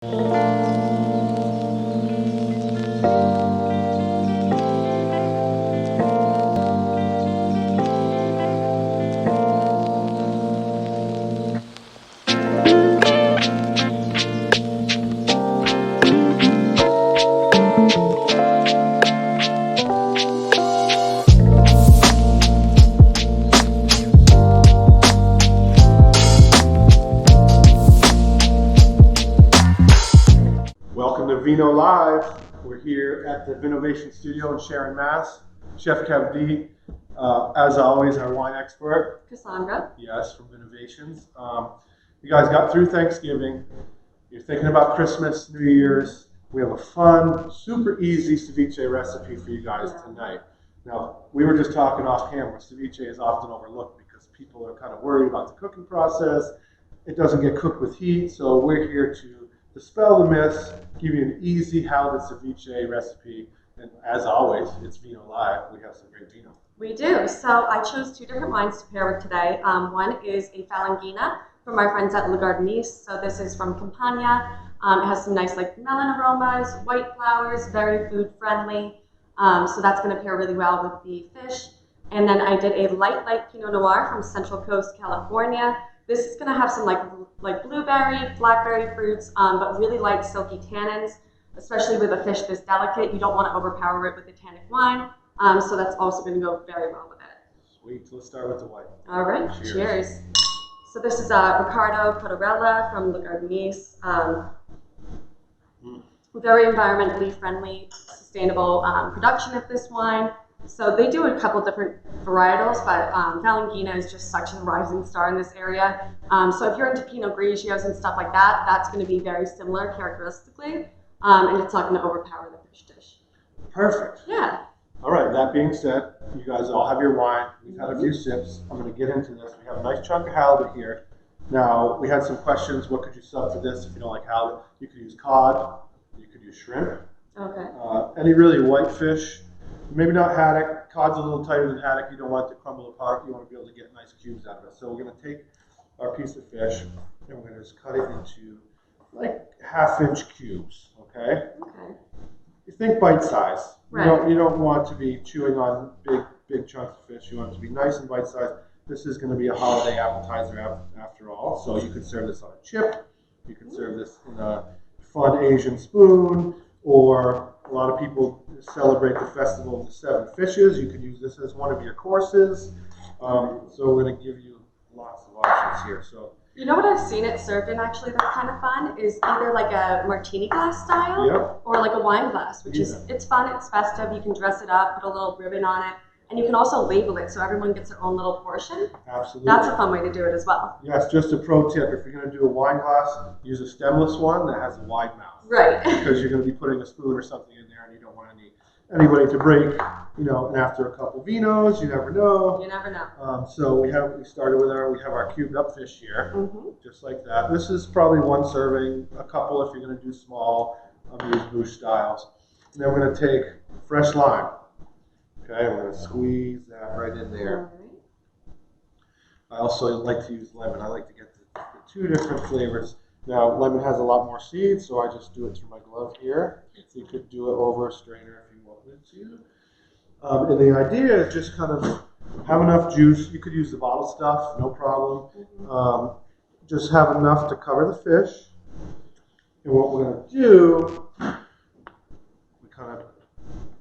Welcome to VINO Live. We're here at the Vinovation Studio in Sharon, Mass. Chef Kev D, as always, our wine expert. Cassandra. Yes, from Vinovations. You guys got through Thanksgiving. You're thinking about Christmas, New Year's. We have a fun, super easy ceviche recipe for you guys tonight. Now, we were just talking off camera. Ceviche is often overlooked because people are kind of worried about the cooking process. It doesn't get cooked with heat, so we're here to dispel the myths, give you an easy halibut ceviche recipe, and as always, it's Vino Live. We have some great vino. We do. So I chose two different wines to pair with today. One is a Falanghina from our friends at Le Gardenies. So this is from Campania. It has some nice melon aromas, white flowers, very food friendly. So that's going to pair really well with the fish. And then I did a light Pinot Noir from Central Coast, California. This is going to have some like blueberry, blackberry fruits, but really light silky tannins, especially with a fish this delicate. You don't want to overpower it with a tannic wine, so that's also going to go very well with it. Sweet. So let's start with the white. All right. Cheers. So this is Riccardo Cottarella from Le Gardenies. Very environmentally friendly, sustainable production of this wine. So they do a couple different varietals, but Falanghina is just such a rising star in this area. So if you're into Pinot Grigios and stuff like that, that's going to be very similar characteristically, and it's not going to overpower the fish dish. Perfect. Yeah. All right, that being said, you guys all have your wine. We've had a few sips. I'm going to get into this. We have a nice chunk of halibut here. Now, we had some questions. What could you sub for this if you don't like halibut? You could use cod. You could use shrimp. Okay. Any really white fish. Maybe not haddock. Cod's a little tighter than haddock. You don't want it to crumble apart. You want to be able to get nice cubes out of it. So we're going to take our piece of fish and we're going to just cut it into like half-inch cubes. Okay. Okay. You think bite size. Right. You don't want to be chewing on big chunks of fish. You want it to be nice and bite sized. This is going to be a holiday appetizer after all. So you could serve this on a chip. You could serve this in a fun Asian spoon, or a lot of people celebrate the Festival of the Seven Fishes. You could use this as one of your courses. So we're going to give you lots of options here. So you know what I've seen it served in actually that's kind of fun is either like a martini glass style or like a wine glass, which is, it's fun, it's festive. You can dress it up, put a little ribbon on it, and you can also label it so everyone gets their own little portion. Absolutely. That's a fun way to do it as well. Yes, just a pro tip. If you're going to do a wine glass, use a stemless one that has a wide mouth. Right. Because you're going to be putting a spoon or something in there and you don't want anybody to break, and after a couple vinos, you never know. You never know. So we started with our cubed up fish here, just like that. This is probably one serving, a couple if you're going to do small of these bouche styles. And then we're going to take fresh lime. Okay, we're going to squeeze that right in there. I also like to use lemon. I like to get the two different flavors. Now, lemon has a lot more seeds, so I just do it through my glove here. So you could do it over a strainer if you wanted to. And the idea is just kind of have enough juice. You could use the bottle stuff, no problem. Just have enough to cover the fish. And what we're going to do, we kind of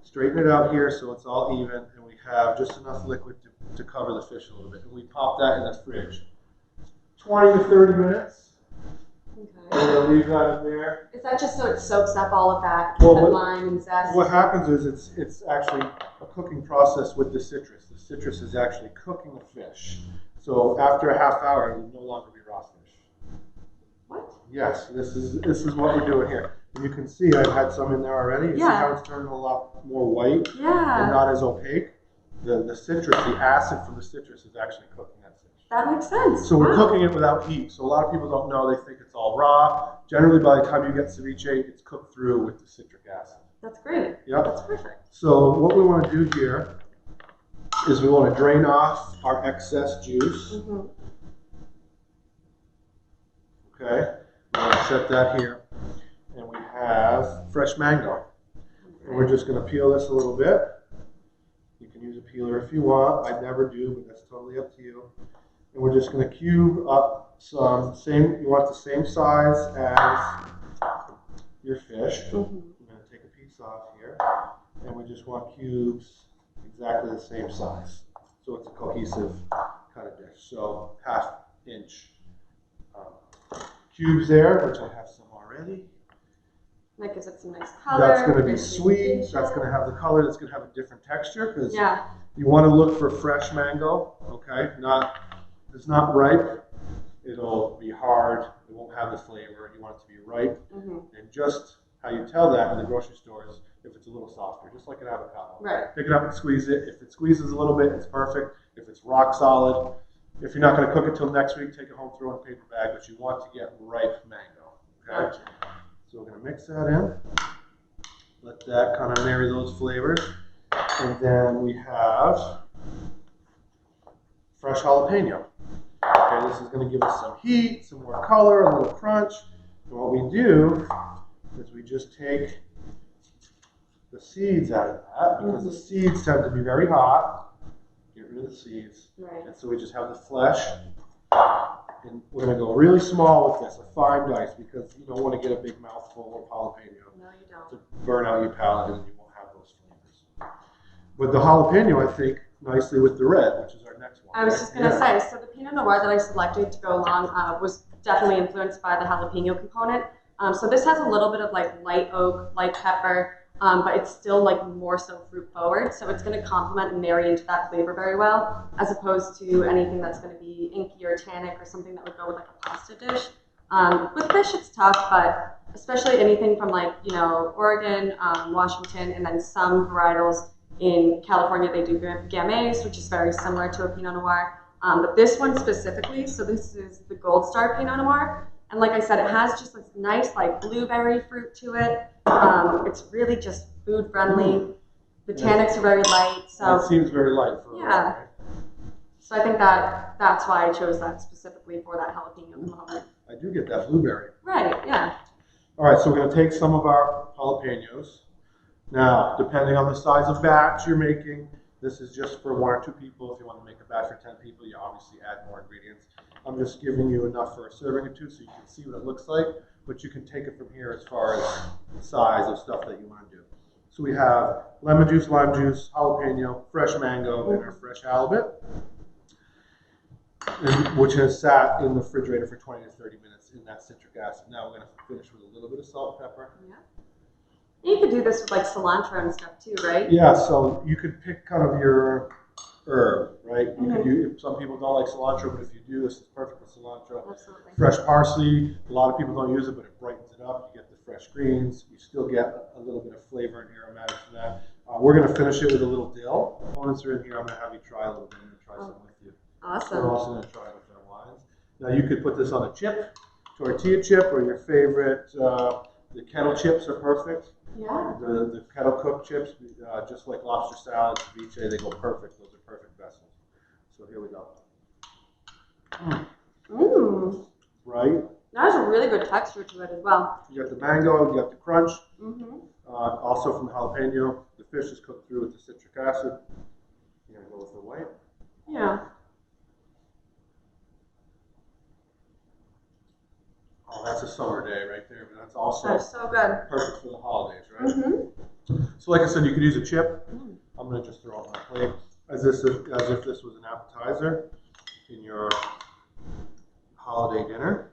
straighten it out here so it's all even, and we have just enough liquid to cover the fish a little bit. And we pop that in the fridge. 20 to 30 minutes. Okay. We're going to leave that in there. Is that just so it soaks up all of that lime and zest? What happens is it's actually a cooking process with the citrus. The citrus is actually cooking the fish. So after a half hour, it will no longer be raw fish. What? Yes, this is what we're doing here. And you can see I've had some in there already. You see how it's turning a lot more white and not as opaque? The citrus, the acid from the citrus is actually cooking that fish. That makes sense. So we're cooking it without heat. So a lot of people don't know. They think it's all raw. Generally, by the time you get ceviche, it's cooked through with the citric acid. That's great. Yep. That's perfect. So what we want to do here is we want to drain off our excess juice. Okay. I'm going to set that here. have fresh mango. And we're just going to peel this a little bit. You can use a peeler if you want. I never do, but that's totally up to you. And we're just going to cube up some you want the same size as your fish. I'm going to take a piece off here. And we just want cubes exactly the same size. So it's a cohesive kind of dish. So ½ inch cubes there, which I have some already. That gives it some nice color. That's going to be sweet. That's going to have the color. That's going to have a different texture because you want to look for fresh mango. Okay, if it's not ripe, it'll be hard. It won't have the flavor. You want it to be ripe, and just how you tell that in the grocery stores if it's a little softer, just like an avocado. Right. Pick it up and squeeze it. If it squeezes a little bit, it's perfect. If it's rock solid, if you're not going to cook it till next week, take it home, throw it in a paper bag. But you want to get ripe mango. Okay. Gotcha. So we're going to mix that in, let that kind of marry those flavors, and then we have fresh jalapeno. Okay, this is going to give us some heat, some more color, a little crunch, and what we do is we just take the seeds out of that, because the seeds tend to be very hot. Get rid of the seeds, and so we just have the flesh. And we're going to go really small with this, a fine dice, because you don't want to get a big mouthful of jalapeno. No, you don't. To burn out your palate and you won't have those flavors. But the jalapeno, I think, nicely with the red, which is our next one. I was just going to say, so the Pinot Noir that I selected to go along was definitely influenced by the jalapeno component. So this has a little bit of like light oak, light pepper, but it's still like more so fruit forward. So it's going to complement and marry into that flavor very well, as opposed to anything that's going to be inky or tannic or something that would go with like a pasta dish. With fish, it's tough, but especially anything from like, you know, Oregon, Washington, and then some varietals in California, they do gamay, which is very similar to a Pinot Noir. But this one specifically, so this is the Gold Star Pinot Noir. And like I said, it has just this nice like blueberry fruit to it. It's really just food friendly. The tannics are very light. So it seems very light for right? So I think that's why I chose that specifically for that jalapeno component. I do get that blueberry. Right, yeah. All right, so we're going to take some of our jalapenos. Now, depending on the size of batch you're making, this is just for 1 or 2 people. If you want to make a batch for 10 people, you obviously add more ingredients. I'm just giving you enough for a serving or 2 so you can see what it looks like, but you can take it from here as far as the size of stuff that you want to do. So we have lemon juice, lime juice, jalapeno, fresh mango, and our fresh halibut, which has sat in the refrigerator for 20 to 30 minutes in that citric acid. Now we're going to finish with a little bit of salt and pepper. Yeah. You could do this with like cilantro and stuff too, right? Yeah, so you could pick kind of your herb, right? You could use, some people don't like cilantro, but if you do, this is perfect with cilantro. Absolutely. Fresh parsley, a lot of people don't use it, but it brightens it up. You get the fresh greens. You still get a little bit of flavor and aromatics from that. We're going to finish it with a little dill. Components are in here. I'm going to have you try a little bit. I'm going to try some with you. Awesome. We're also going to try it with our wines. Now you could put this on a chip, tortilla chip, or your favorite. The kettle chips are perfect. Yeah. The kettle cooked chips, just like lobster salad, ceviche, they go perfect. Those are perfect vessels. So here we go. Right? That has a really good texture to it as well. You got the mango, you got the crunch. Also from the jalapeno, the fish is cooked through with the citric acid. You're gonna go with the white. Yeah. Oh, that's a summer day right there, but that's also so good. Perfect for the holidays, right? So like I said, you could use a chip. I'm gonna just throw it on my plate as if this was an appetizer in your holiday dinner.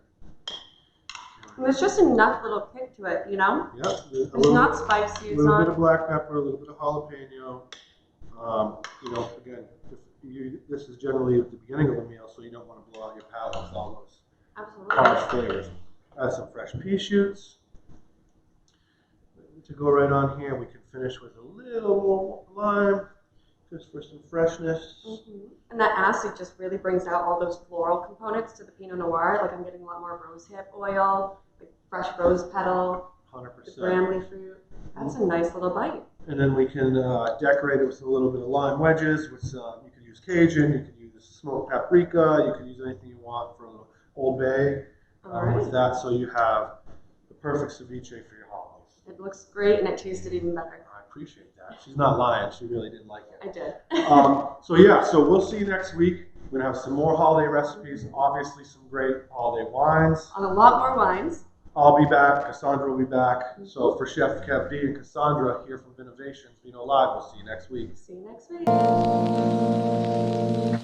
And there's just enough little kick to it, you know? Yep. It's not spicy. A little bit of black pepper, a little bit of jalapeno. You know, again, this is generally at the beginning of the meal, so you don't want to blow out your palate with all those harsh flavors. Add some fresh pea shoots. To go right on here, we can finish with a little more lime, just for some freshness. And that acid just really brings out all those floral components to the Pinot Noir. Like I'm getting a lot more rosehip oil, like fresh rose petal, 100%. the bramley fruit. That's a nice little bite. And then we can decorate it with a little bit of lime wedges. With you can use Cajun, you can use smoked paprika, you can use anything you want for a little Old Bay with that. So you have the perfect ceviche for your holidays. It looks great and it tasted even better. I appreciate that. She's not lying. She really did like it. I did. So we'll see you next week. We're going to have some more holiday recipes, obviously some great holiday wines. On a lot more wines. I'll be back. Cassandra will be back. So for Chef Kev B and Cassandra here from VINovations, VINO Live, we'll see you next week. See you next week.